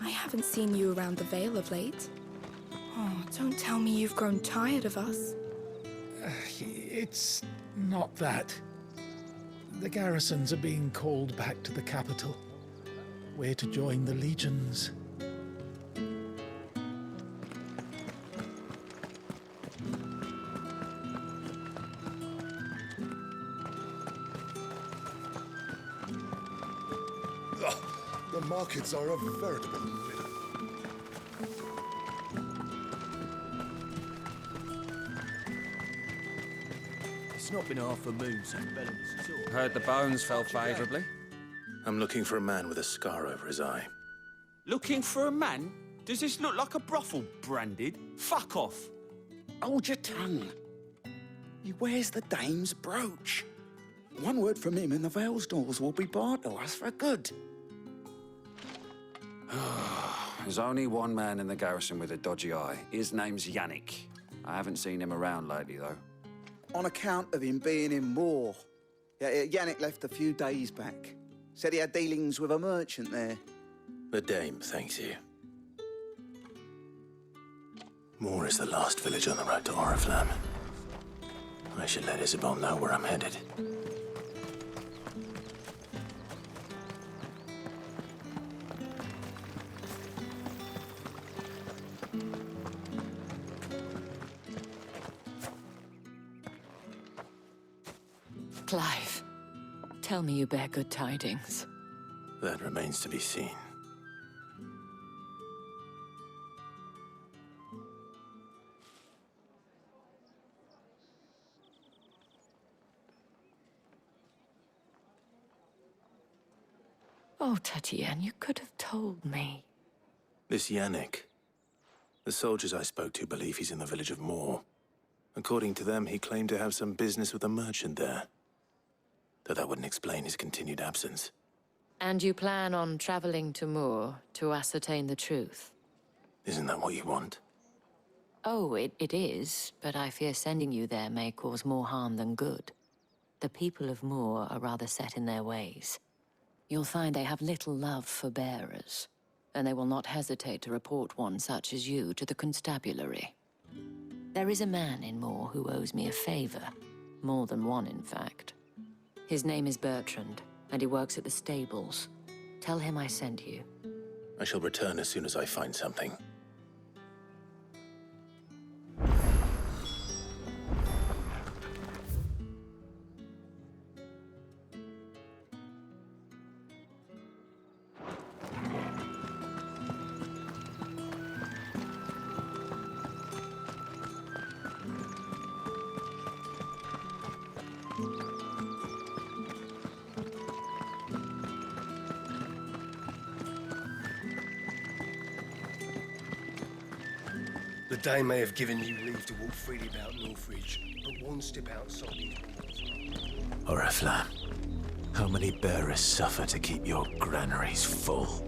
I haven't seen you around the Vale of late. Oh, don't tell me you've grown tired of us. It's not that. The garrisons are being called back to the capital. We're to join the legions. The markets are a veritable riddle. It's not been half a moon since Bellum's tour. Heard the bones fell favourably. I'm looking for a man with a scar over his eye. Looking for a man? Does this look like a brothel branded? Fuck off. Hold your tongue. He wears the dame's brooch. One word from him and the Vale's doors will be barred to us for good. There's only one man in the garrison with a dodgy eye. His name's Yannick. I haven't seen him around lately, though. On account of him being in war. Yannick left a few days back. Said he had dealings with a merchant there. The dame thanks you. Moor is the last village on the road to Oriflamme. I should let Isabel know where I'm headed. Clive, tell me you bear good tidings. That remains to be seen. Oh, Tatiana, you could have told me. This Yannick. The soldiers I spoke to believe he's in the village of Moor. According to them, he claimed to have some business with a merchant there. Though that wouldn't explain his continued absence. And you plan on traveling to Moor to ascertain the truth? Isn't that what you want? Oh, it is, but I fear sending you there may cause more harm than good. The people of Moor are rather set in their ways. You'll find they have little love for bearers, and they will not hesitate to report one such as you to the constabulary. There is a man in Moor who owes me a favor. More than one, in fact. His name is Bertrand, and he works at the stables. Tell him I sent you. I shall return as soon as I find something. The Dame may have given you leave to walk freely about Northridge, but one step outside these walls. Oriflamme, how many bearers suffer to keep your granaries full?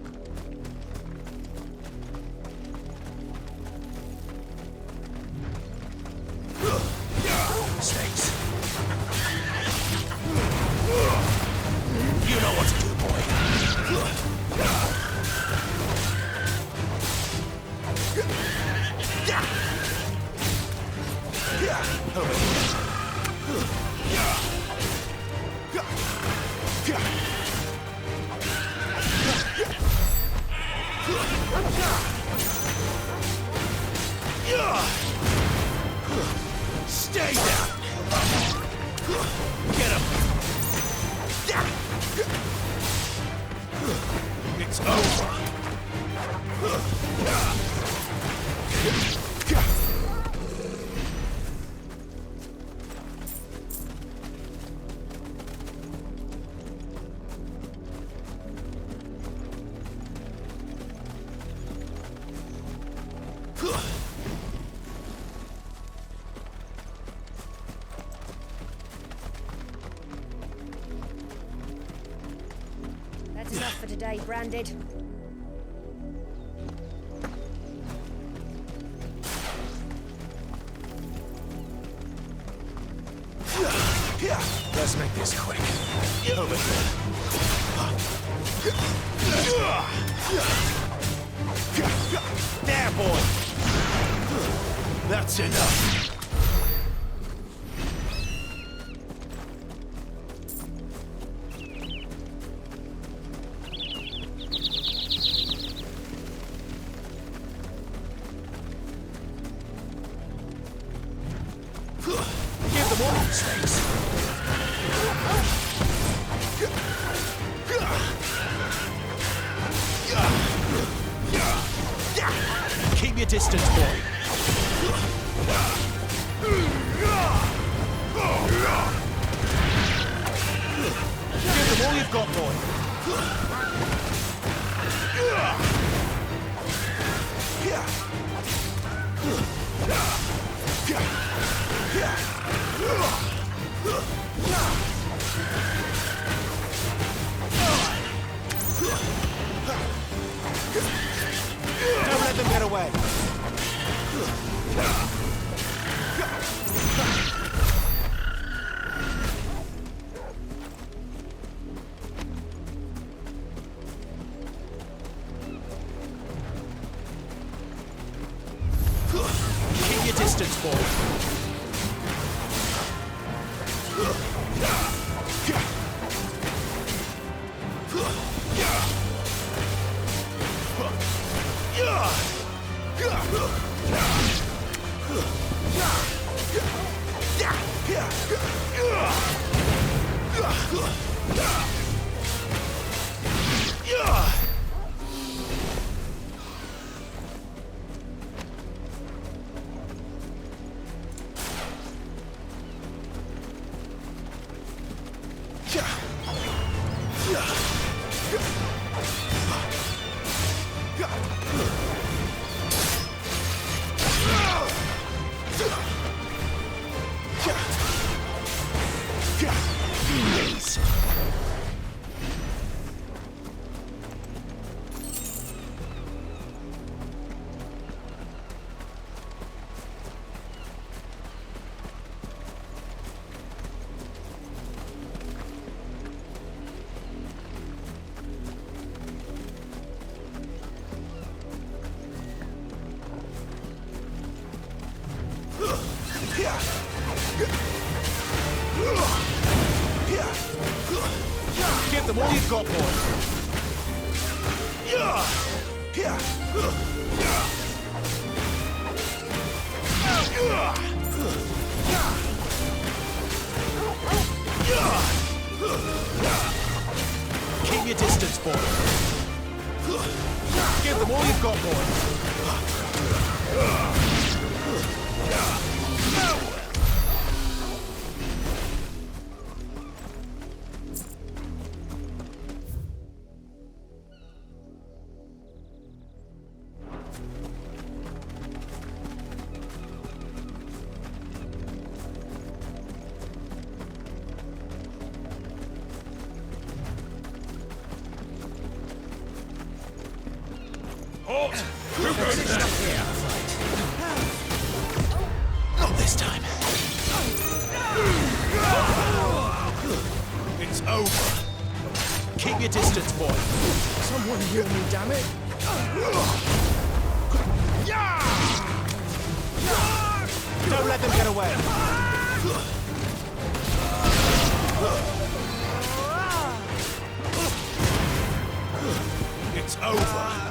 Mistakes. You know what to do, boy. Stay down! Get him! It's over! That's enough for today, Branded. Let's make this quick. Over here. there, boy! That's enough. Give them all space. Keep your distance, boy. Give them all you've got, boy. Don't let them get away. Keep your distance, boy. Give them all you've got, boy. Keep your distance, boy. Give them all you've got, boy. Halt! Who goes down here? Not this time. It's over. Keep your distance, boy. Someone heal me, damn it! Don't let them get away. It's over.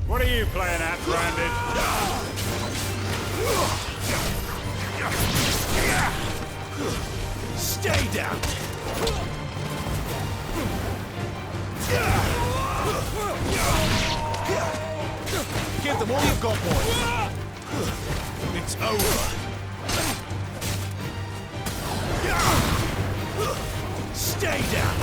What are you playing at, Branded? Stay down. Give them all you've got, boy. It's over. Stay down.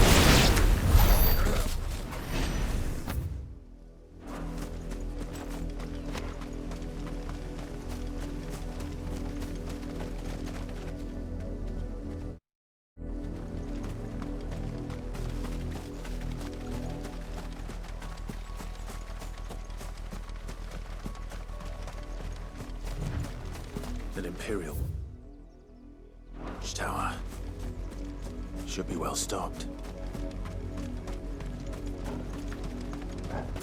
Imperial. Each tower should be well stocked.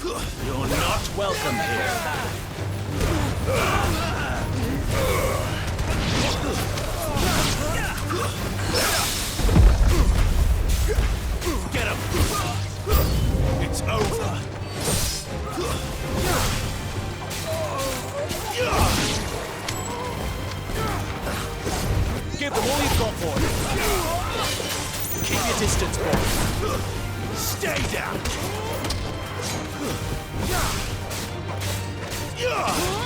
You're not welcome here. Get him! It's over. Give them all you've got, boy. Keep your distance, boy. Stay down.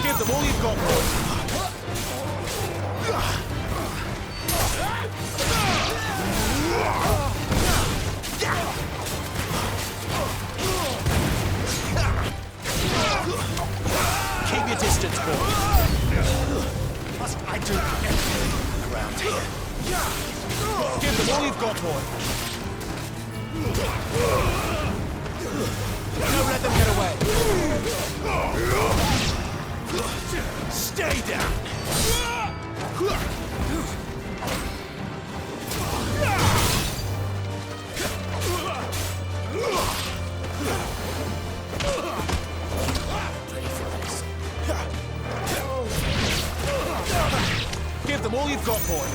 Give them all you've got, boy. Keep your distance, boy. Must I do everything around here? Give them all you've got, boy. Don't let them get away. Stay down. Give them all you've got, boy.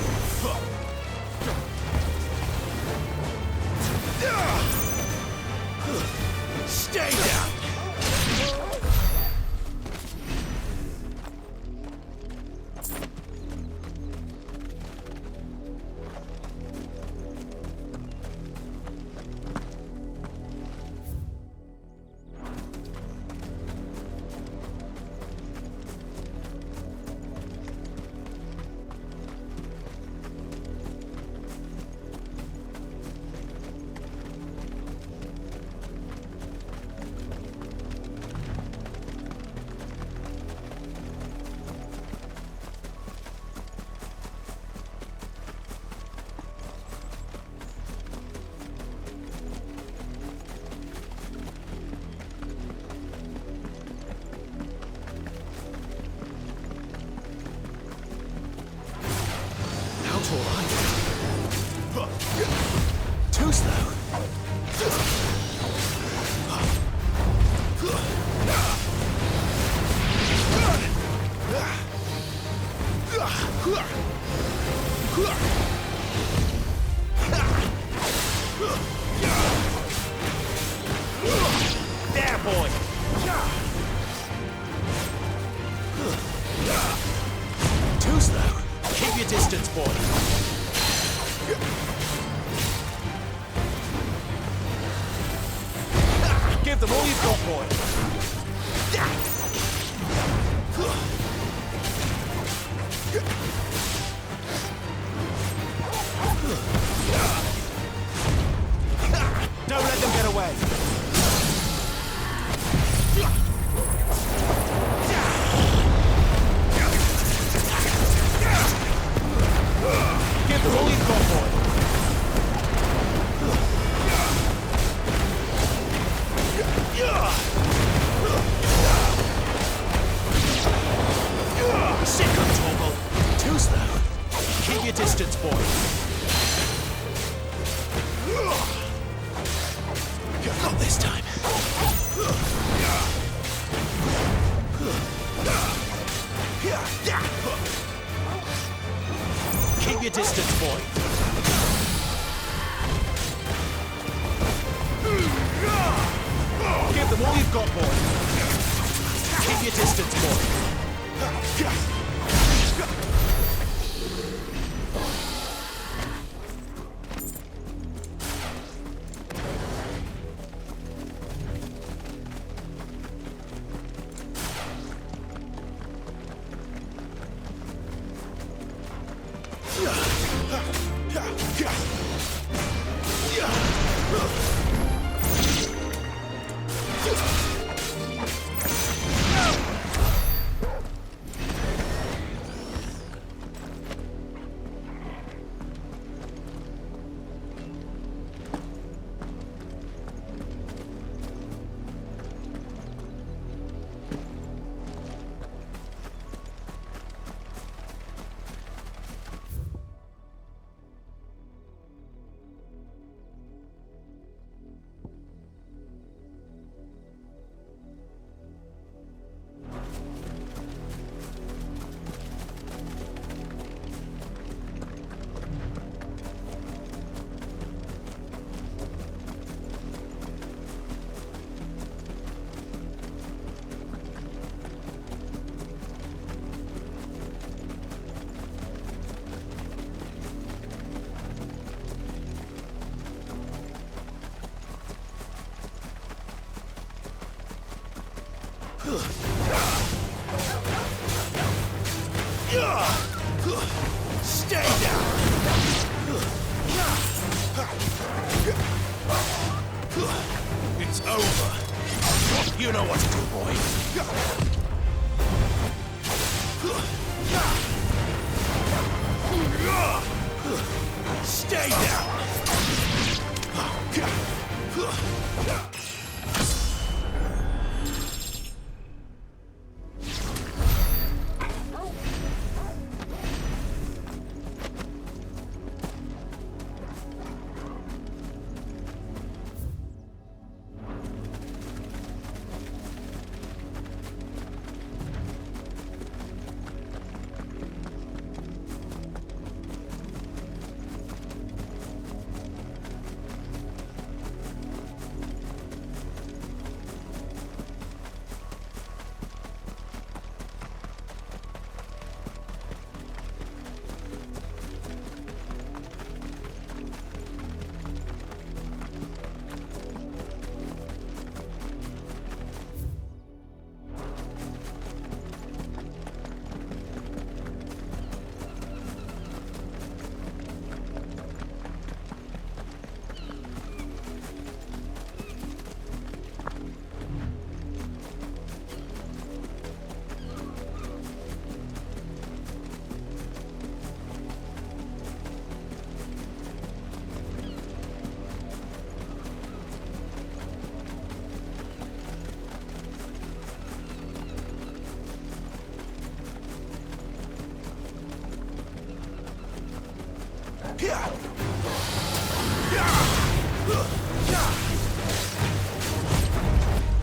Stay down. Too slow. There, boy. Too slow. Keep your distance, boy. Give them all you've got, boy. Don't let them get away. Give them all you've got, boy. Sick of trouble. Too slow. Keep your distance, boy. Not this time. Keep your distance, boy. Give them all you've got, boy. Keep your distance, boy. Stay down! It's over. You know what to do, boy. Stay down!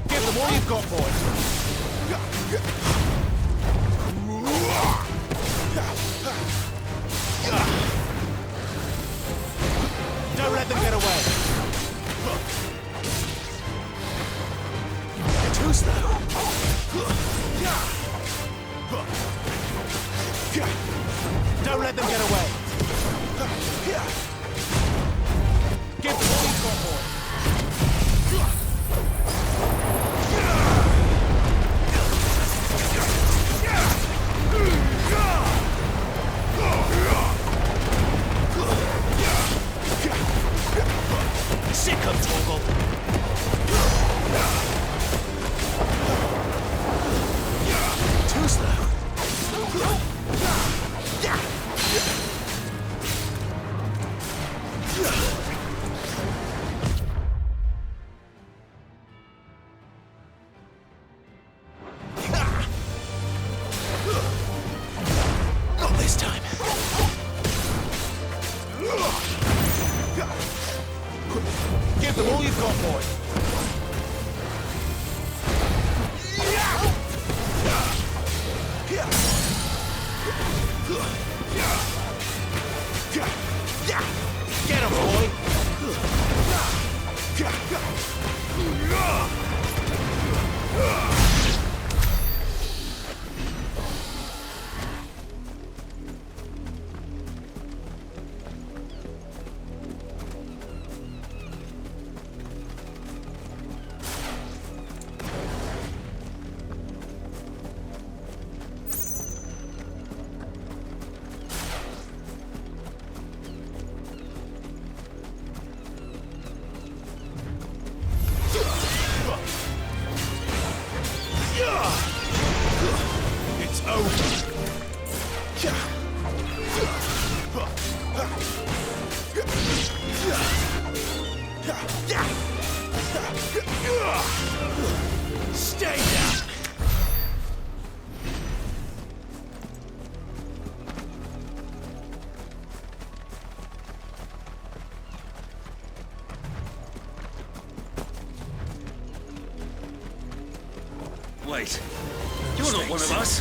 Give them all you've got, boys. Don't let them get away. You're too slow. Don't let them get away. Give them all you've got, boy. Sick of Torgal. Too slow. Not this time. Give them all you've got, boy. Get him, boy. It's over. Stay down. Wait, you're not one of us.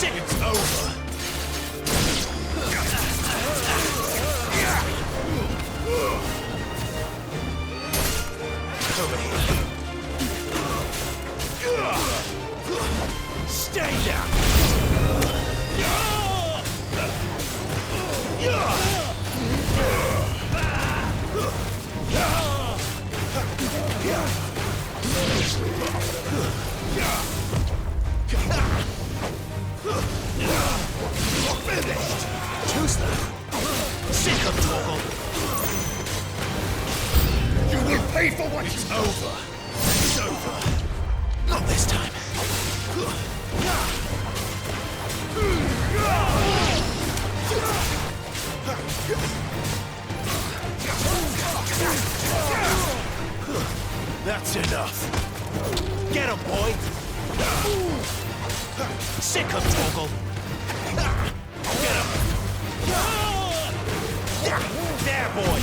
It's over. Over here. Stay down. Finished! Choose that! Sick of Torgal! You will pay for what It's over! It's over! Not this time! That's enough! Get him, boy! Sick of Torgal! Get him! There, boy!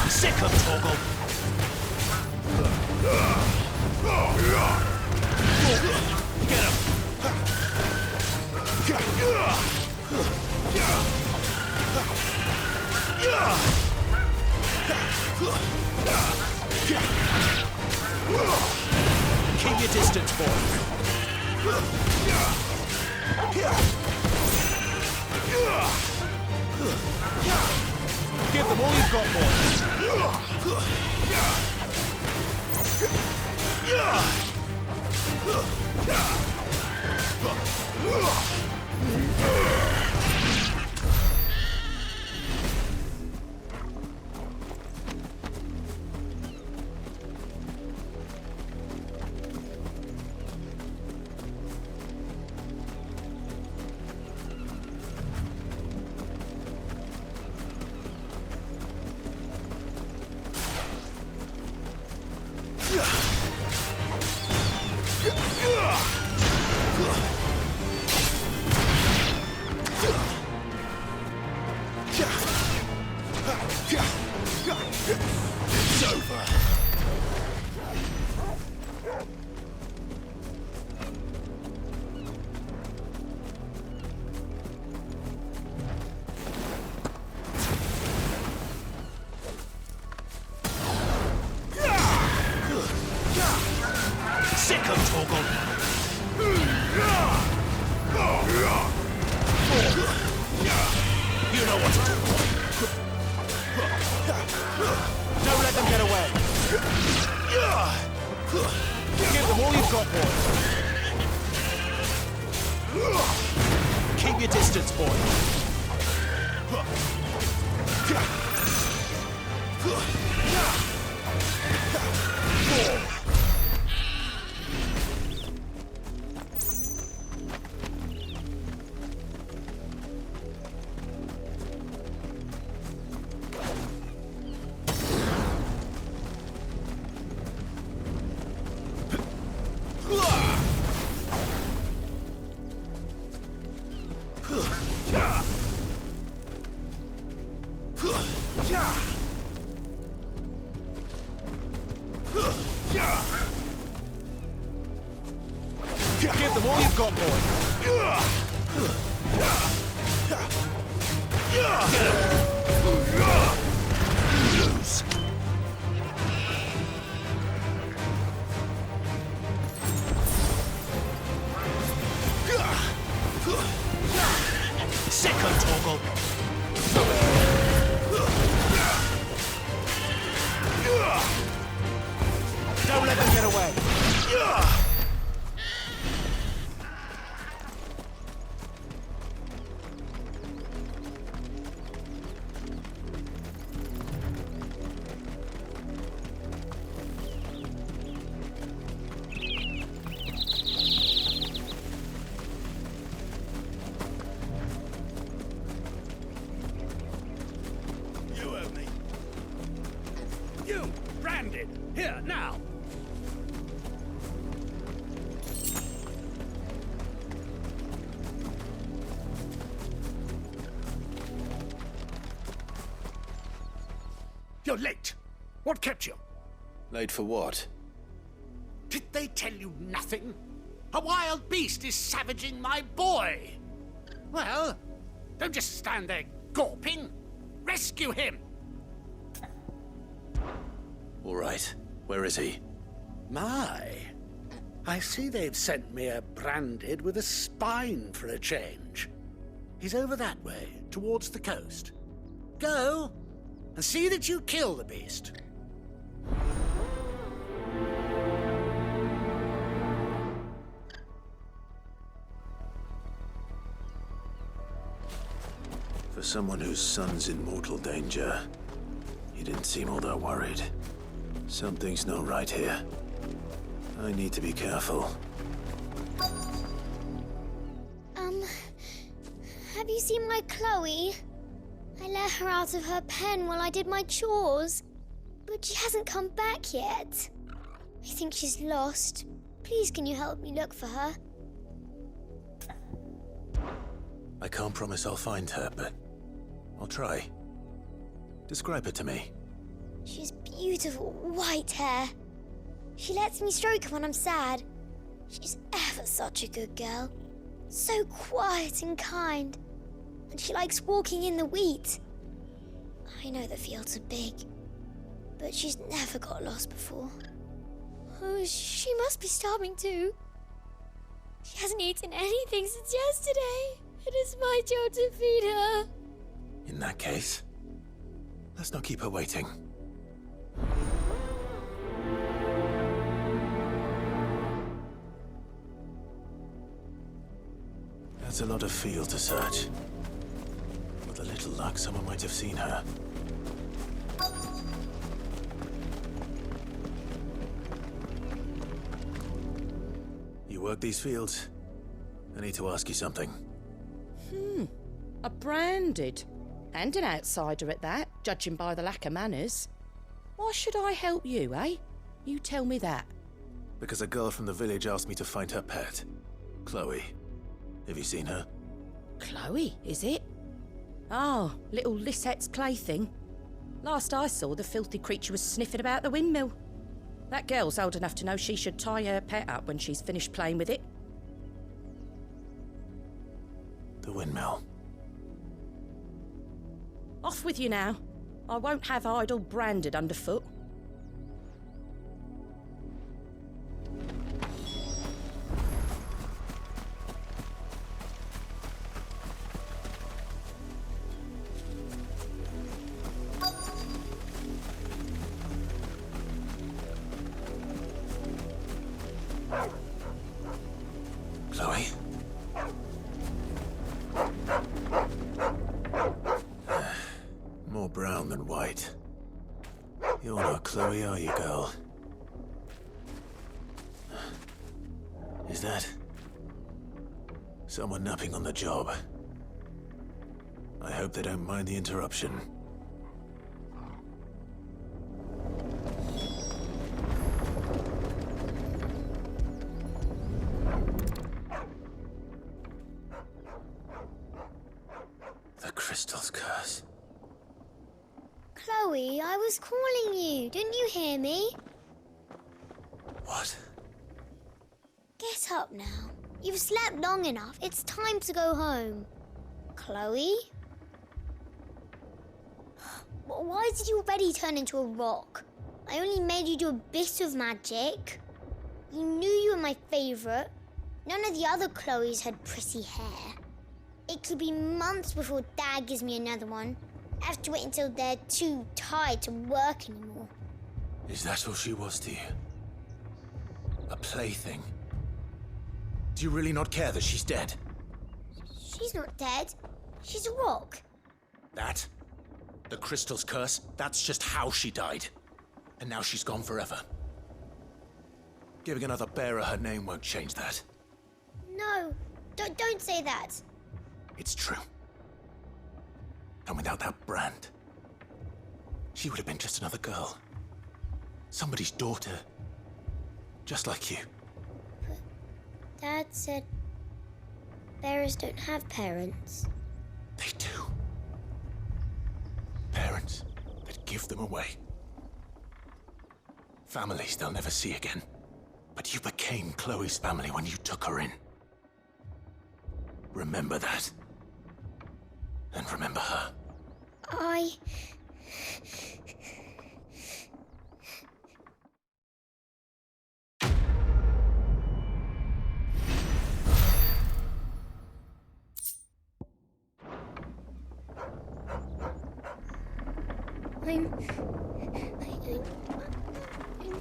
Sick of Torgal! Get him! Keep your distance, boy. Give them all you've got, boy. It's over. Sick of Torgal! You know what to do. Don't let them get away. Give them all you've got, boy. Keep your distance, boy. Give them all you've got, boy. Lose. Sick of Torgal. Don't let them get away. branded. Here, now. You're late. What kept you? Late for what? Did they tell you nothing? A wild beast is savaging my boy. Well, don't just stand there gawping. Rescue him. All right. Where is he? My, I see they've sent me a branded with a spine for a change. He's over that way, towards the coast. Go, and see that you kill the beast. For someone whose son's in mortal danger, he didn't seem all that worried. Something's not right here. I need to be careful. Have you seen my Chloe? I let her out of her pen while I did my chores, but she hasn't come back yet. I think she's lost. Please, can you help me look for her? I can't promise I'll find her, but I'll try. Describe her to me. She's beautiful white hair. She lets me stroke her when I'm sad. She's ever such a good girl. So quiet and kind. And she likes walking in the wheat. I know the fields are big, but she's never got lost before. Oh, she must be starving too. She hasn't eaten anything since yesterday. It is my job to feed her. In that case, let's not keep her waiting. That's a lot of field to search. With a little luck, someone might have seen her. You work these fields? I need to ask you something. A branded. And an outsider at that, judging by the lack of manners. Why should I help you, eh? You tell me that. Because a girl from the village asked me to find her pet, Chloe. Have you seen her? Chloe, is it? Oh, little Lisette's plaything. Last I saw, the filthy creature was sniffing about the windmill. That girl's old enough to know she should tie her pet up when she's finished playing with it. The windmill. Off with you now. I won't have idle branded underfoot. Chloe? More brown than white. You're not Chloe, are you, girl? Is that someone napping on the job? I hope they don't mind the interruption. The crystal's curse. Chloe, I was calling you. Didn't you hear me? What? Get up now. You've slept long enough. It's time to go home. Chloe? Why did you already turn into a rock? I only made you do a bit of magic. You knew you were my favourite. None of the other Chloes had pretty hair. It could be months before Dad gives me another one. I have to wait until they're too tired to work anymore. Is that all she was to you? A plaything? Do you really not care that she's dead? She's not dead. She's a rock. That? The crystal's curse? That's just how she died. And now she's gone forever. Giving another bearer her name won't change that. No, don't say that. It's true. And without that brand, she would have been just another girl. Somebody's daughter. Just like you. But Dad said bearers don't have parents. They do. Parents that give them away. Families they'll never see again. But you became Chloe's family when you took her in. Remember that. And remember her. I'm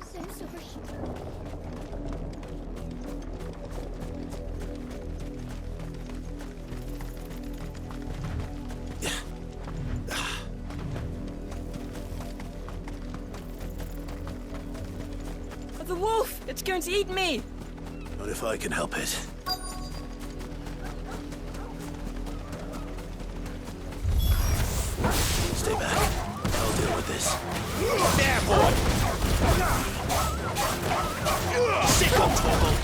so sorry. The wolf! It's going to eat me! Not if I can help it. Stay back. I'll deal with this. There, boy! Sick on Toggle!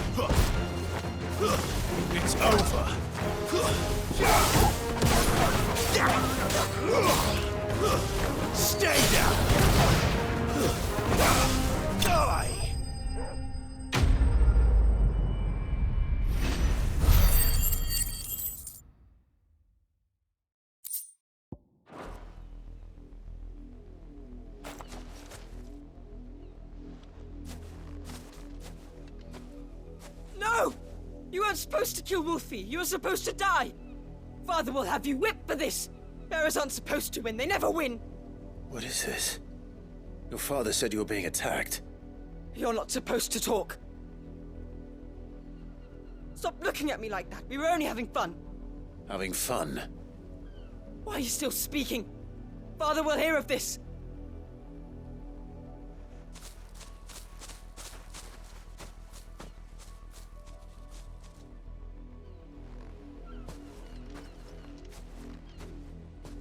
It's over. Stay down! Die! No! You weren't supposed to kill Wolfie. You were supposed to die. Father will have you whipped for this. Bearers aren't supposed to win. They never win. What is this? Your father said you were being attacked. You're not supposed to talk. Stop looking at me like that. We were only having fun. Having fun? Why are you still speaking? Father will hear of this.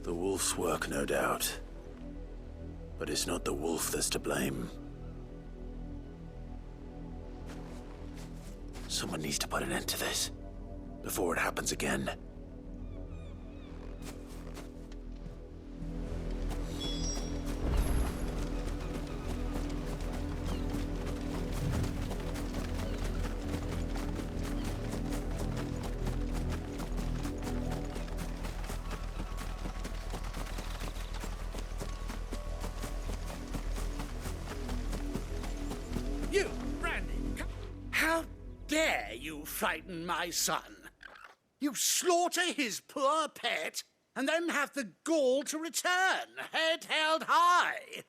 The wolf's work, no doubt. But it's not the wolf that's to blame. Someone needs to put an end to this, before it happens again. You, Brandy, how dare you frighten my son? You slaughter his poor pet and then have the gall to return, head held high.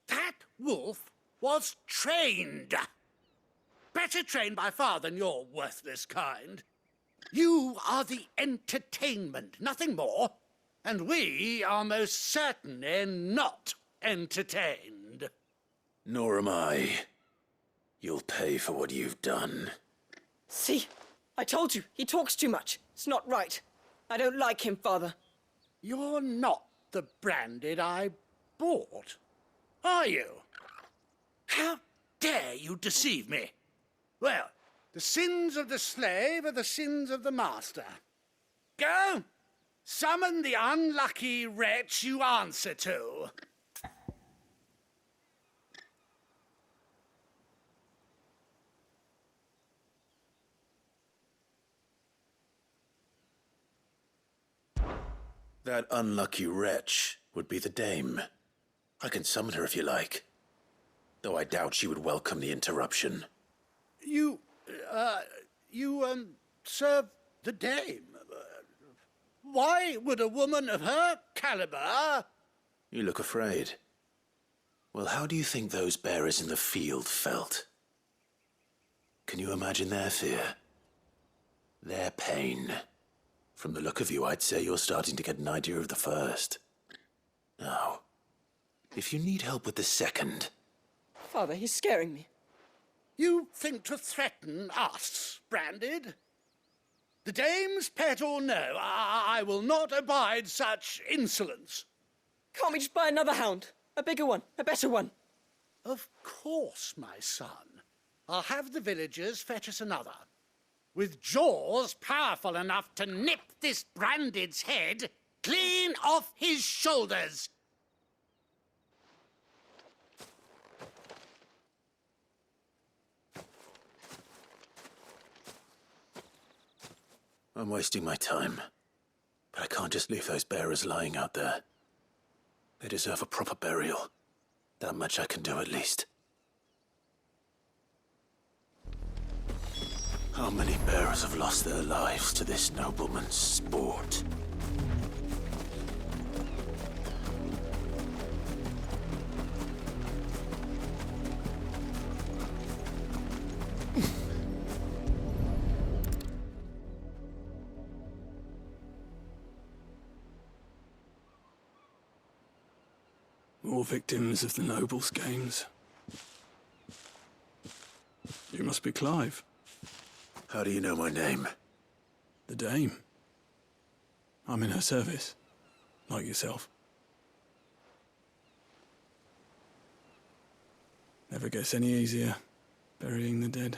That wolf was trained. Better trained by far than your worthless kind. You are the entertainment, nothing more. And we are most certainly not entertained. Nor am I. You'll pay for what you've done. See? I told you, he talks too much. It's not right. I don't like him, Father. You're not the Branded I bought, are you? How dare you deceive me? Well, the sins of the slave are the sins of the master. Go! Summon the unlucky wretch you answer to. That unlucky wretch would be the dame. I can summon her if you like. Though I doubt she would welcome the interruption. You serve the dame. Why would a woman of her caliber... You look afraid. Well, how do you think those bearers in the field felt? Can you imagine their fear? Their pain? From the look of you, I'd say you're starting to get an idea of the first. Now, if you need help with the second... Father, he's scaring me. You think to threaten us, Branded? The dame's pet or no, I will not abide such insolence. Can't we just buy another hound? A bigger one, a better one. Of course, my son. I'll have the villagers fetch us another. With jaws powerful enough to nip this Branded's head clean off his shoulders. I'm wasting my time. But I can't just leave those bearers lying out there. They deserve a proper burial. That much I can do at least. How many bearers have lost their lives to this nobleman's sport? More victims of the nobles' games. You must be Clive. How do you know my name? The Dame. I'm in her service, like yourself. Never gets any easier, burying the dead.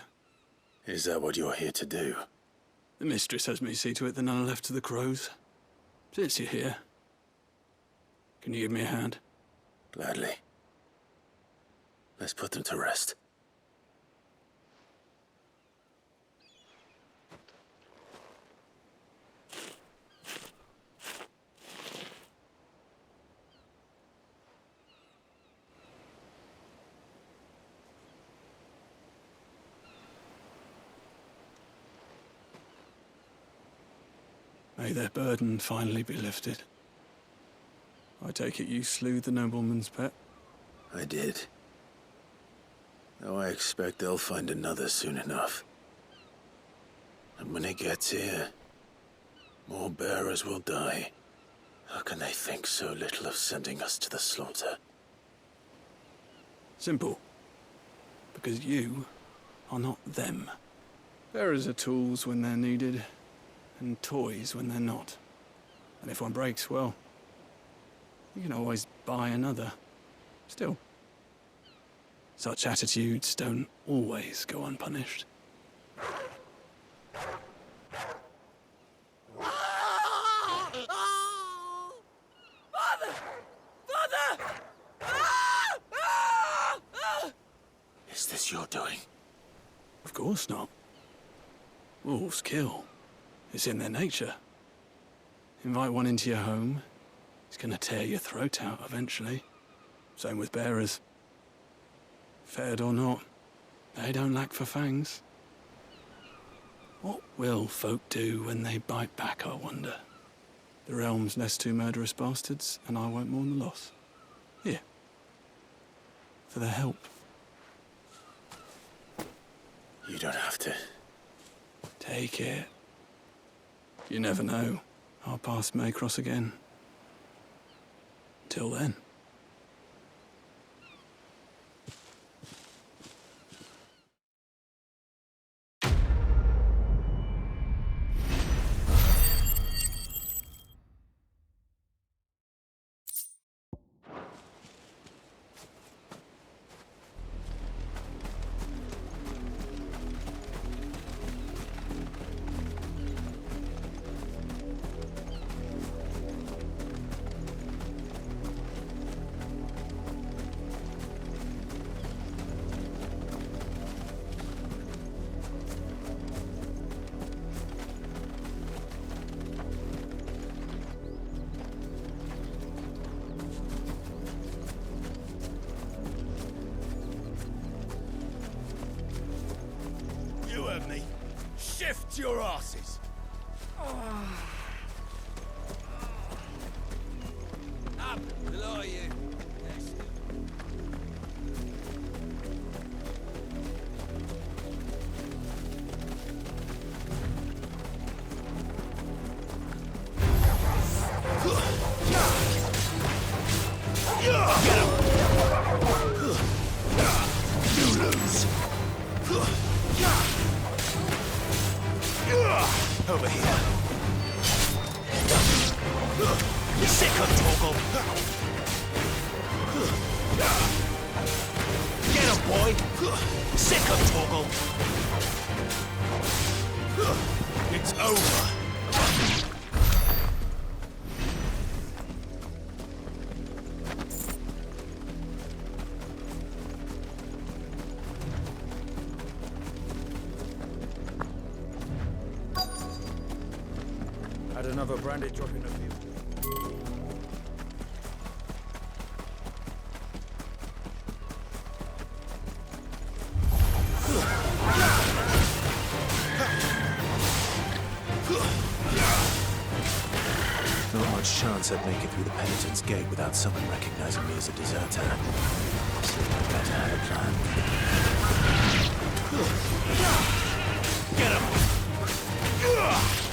Is that what you're here to do? The mistress has me see to it that none are left to the crows. Since you're here, can you give me a hand? Gladly. Let's put them to rest. May their burden finally be lifted. I take it you slew the nobleman's pet? I did. Though I expect they'll find another soon enough. And when it gets here, more bearers will die. How can they think so little of sending us to the slaughter? Simple. Because you are not them. Bearers are tools when they're needed, and toys when they're not. And if one breaks, well, you can always buy another. Still, such attitudes don't always go unpunished. Father! Father! Is this your doing? Of course not. Wolves kill. It's in their nature. Invite one into your home, he's gonna tear your throat out eventually. Same with bearers. Fed or not, they don't lack for fangs. What will folk do when they bite back, I wonder? The realm's less two murderous bastards, and I won't mourn the loss. Here. For their help. You don't have to. Take it. You never know. Our paths may cross again. Till then. You heard me. Shift your asses. Up below you. You lose. Over here. Sick of Torgal. him, boy! Sick of Torgal! It's over! Had another branded drop in the field. Not much chance I'd make it through the penitent's gate without someone recognizing me as a deserter. So I better have a plan. Get him!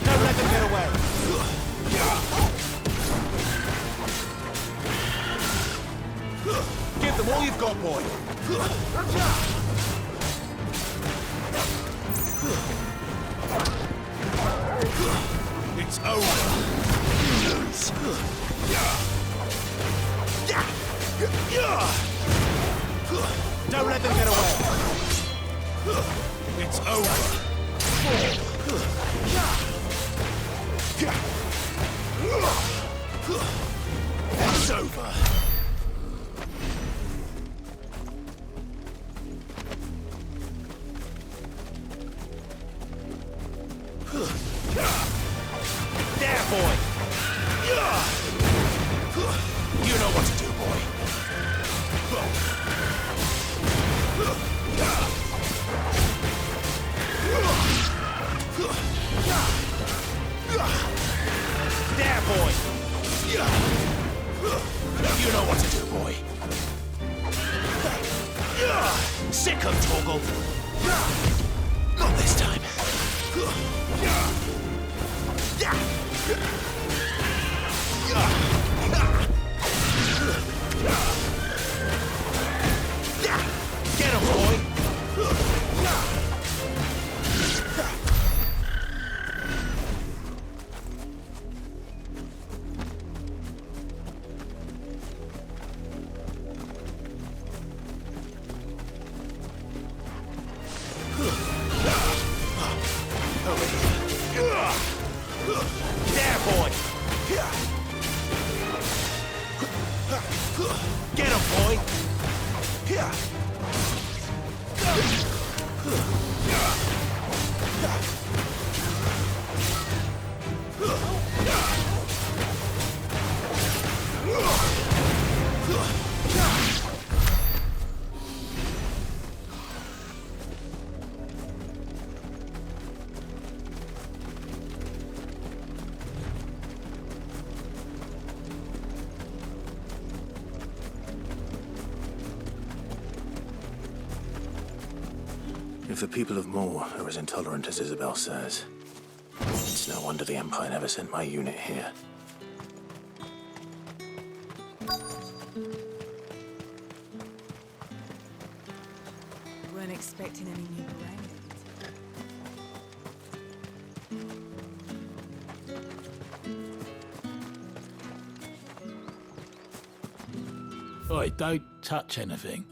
Don't let them get away! Give them all you've got, boy! It's over! You lose! Don't let them get away! It's over! It's over! There, boy! You know what to do, boy. There, boy! You know what to do, boy. Sick of Torgal! Not this time. Get him, boy! There, boy! Get him, boy! If the people of Moor are as intolerant as Isabel says, it's no wonder the Empire never sent my unit here. Weren't expecting any new branding. Oi, don't touch anything.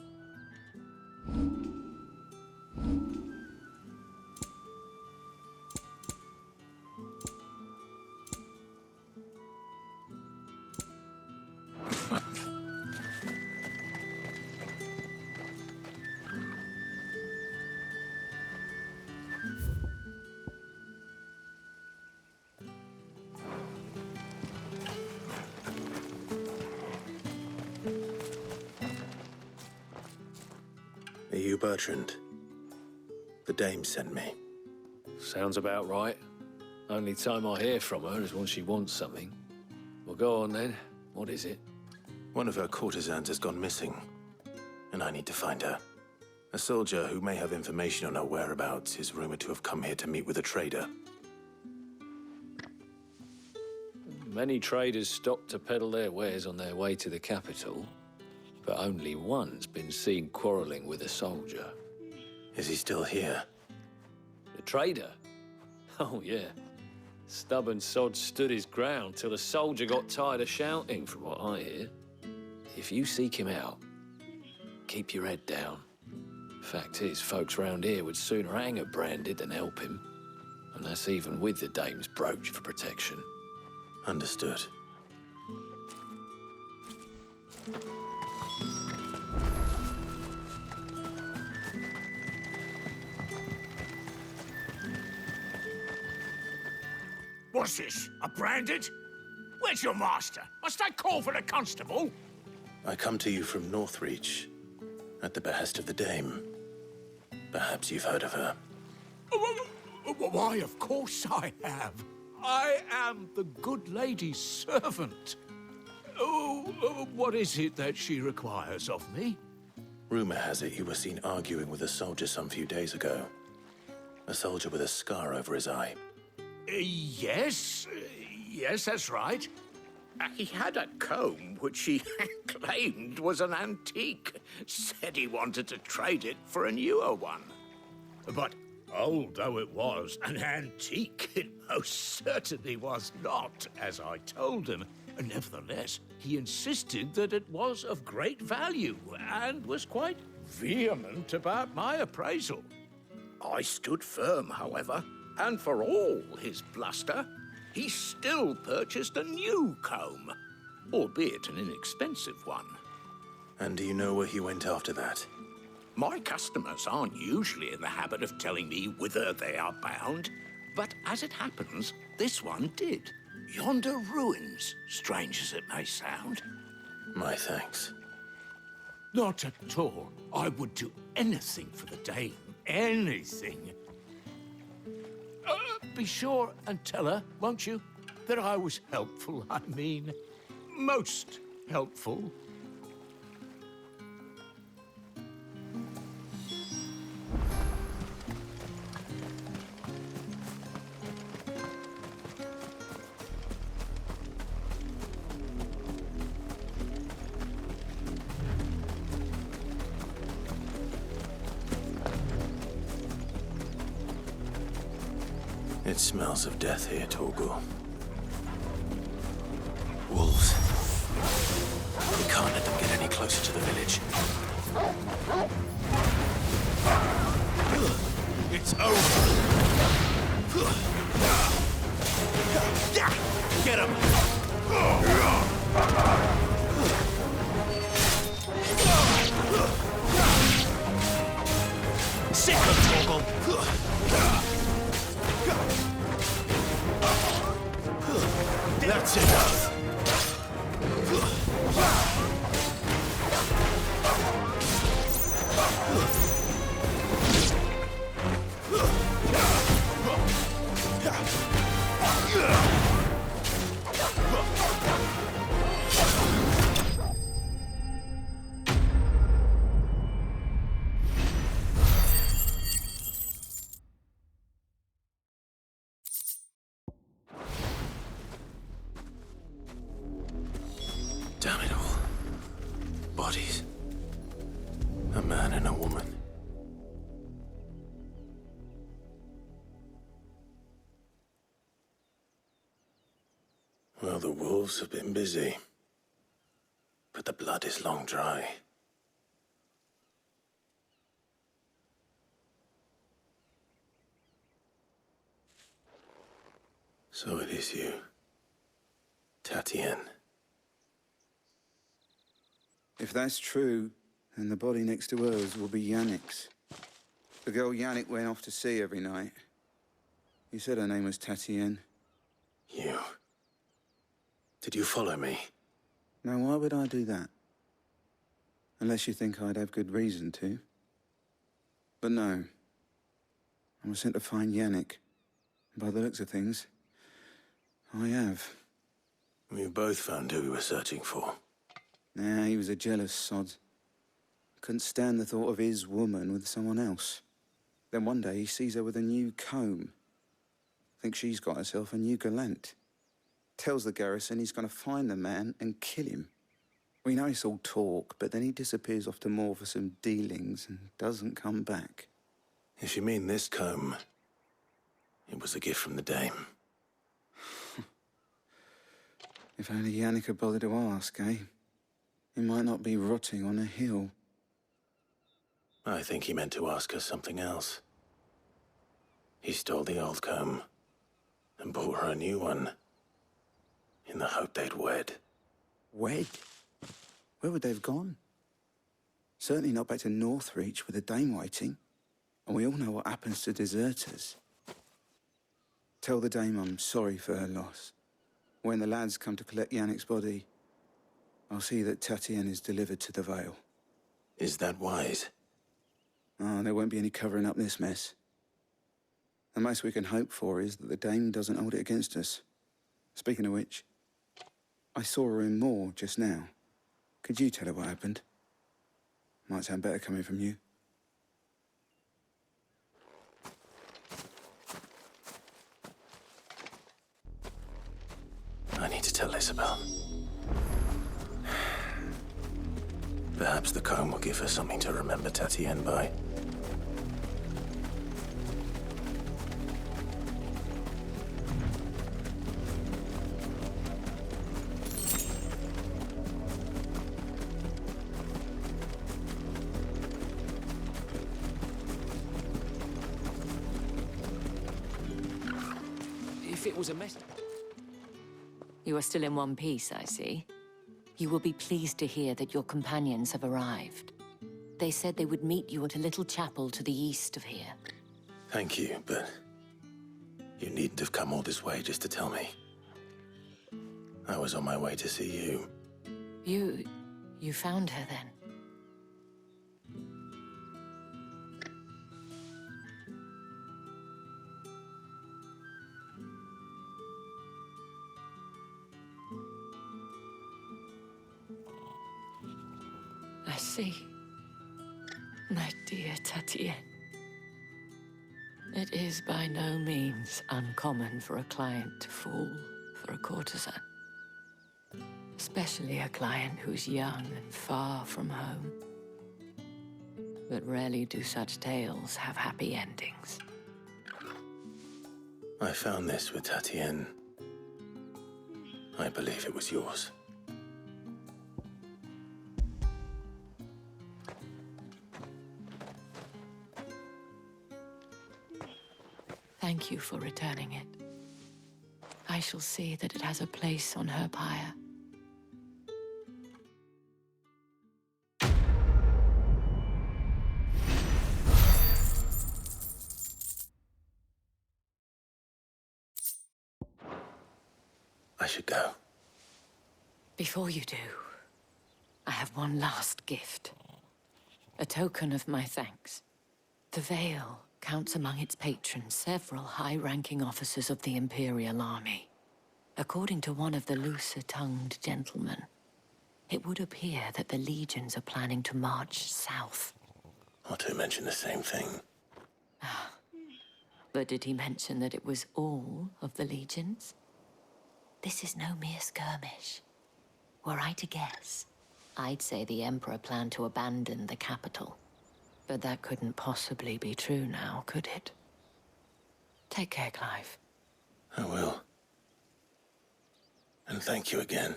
Are you Bertrand? The dame sent me. Sounds about right. Only time I hear from her is when she wants something. Well, go on then. What is it? One of her courtesans has gone missing, and I need to find her. A soldier who may have information on her whereabouts is rumored to have come here to meet with a trader. Many traders stop to peddle their wares on their way to the capital, but only one's been seen quarreling with a soldier. Is he still here? The trader? Oh, yeah. Stubborn sod stood his ground till the soldier got tired of shouting, from what I hear. If you seek him out, keep your head down. Fact is, folks round here would sooner hang a Branded than help him. And that's even with the dame's brooch for protection. Understood. What's this? A Branded? Where's your master? Must I call for the constable? I come to you from Northreach, at the behest of the Dame. Perhaps you've heard of her. Why, of course I have. I am the good lady's servant. What is it that she requires of me? Rumor has it you were seen arguing with a soldier some few days ago. A soldier with a scar over his eye. Yes, that's right. He had a comb which he claimed was an antique. Said he wanted to trade it for a newer one. But old though it was, an antique it most certainly was not, as I told him. Nevertheless, he insisted that it was of great value and was quite vehement about my appraisal. I stood firm, however, and for all his bluster, he still purchased a new comb, albeit an inexpensive one. And do you know where he went after that? My customers aren't usually in the habit of telling me whither they are bound, but as it happens, this one did. Yonder ruins, strange as it may sound. My thanks. Not at all. I would do anything for the Dame. Anything. Be sure and tell her, won't you, that I was helpful. I mean, most helpful. It smells of death here, Torgal. Wolves. We can't let them get any closer to the village. It's over. Get him! Sick of Torgal! That's enough! Damn it all. Bodies. A man and a woman. Well, the wolves have been busy. But the blood is long dry. So it is you, Tatienne. If that's true, then the body next to hers will be Yannick's. The girl Yannick went off to sea every night. You said her name was Tatienne. You. Did you follow me? Now, why would I do that? Unless you think I'd have good reason to. But no. I was sent to find Yannick. By the looks of things, I have. We both found who we were searching for. Nah, he was a jealous sod. Couldn't stand the thought of his woman with someone else. Then one day he sees her with a new comb. Thinks she's got herself a new gallant. Tells the garrison he's going to find the man and kill him. We know it's all talk, but then he disappears off to Moor for some dealings and doesn't come back. If you mean this comb, it was a gift from the Dame. If only Yannick had bothered to ask, eh? He might not be rotting on a hill. I think he meant to ask her something else. He stole the old comb and bought her a new one in the hope they'd wed. Wed? Where would they have gone? Certainly not back to Northreach with a dame waiting. And we all know what happens to deserters. Tell the dame I'm sorry for her loss. When the lads come to collect Yannick's body, I'll see that Tatienne is delivered to the Vale. Is that wise? Oh, there won't be any covering up this mess. The most we can hope for is that the dame doesn't hold it against us. Speaking of which, I saw her in Moor just now. Could you tell her what happened? Might sound better coming from you. I need to tell Isabel. Perhaps the comb will give her something to remember Tatienne by. If it was a mess... You are still in one piece, I see. You will be pleased to hear that your companions have arrived. They said they would meet you at a little chapel to the east of here. Thank you, but you needn't have come all this way just to tell me. I was on my way to see you. You found her then? I see. My dear Tatienne. It is by no means uncommon for a client to fall for a courtesan. Especially a client who's young and far from home. But rarely do such tales have happy endings. I found this with Tatienne. I believe it was yours. Thank you for returning it. I shall see that it has a place on her pyre. I should go. Before you do, I have one last gift. A token of my thanks. The Vale counts among its patrons several high-ranking officers of the Imperial Army. According to one of the looser-tongued gentlemen, it would appear that the legions are planning to march south. Otto mentioned the same thing. But did he mention that it was all of the legions? This is no mere skirmish. Were I to guess, I'd say the Emperor planned to abandon the capital. But that couldn't possibly be true now, could it? Take care, Clive. I will. And thank you again.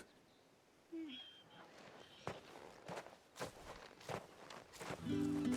Mm.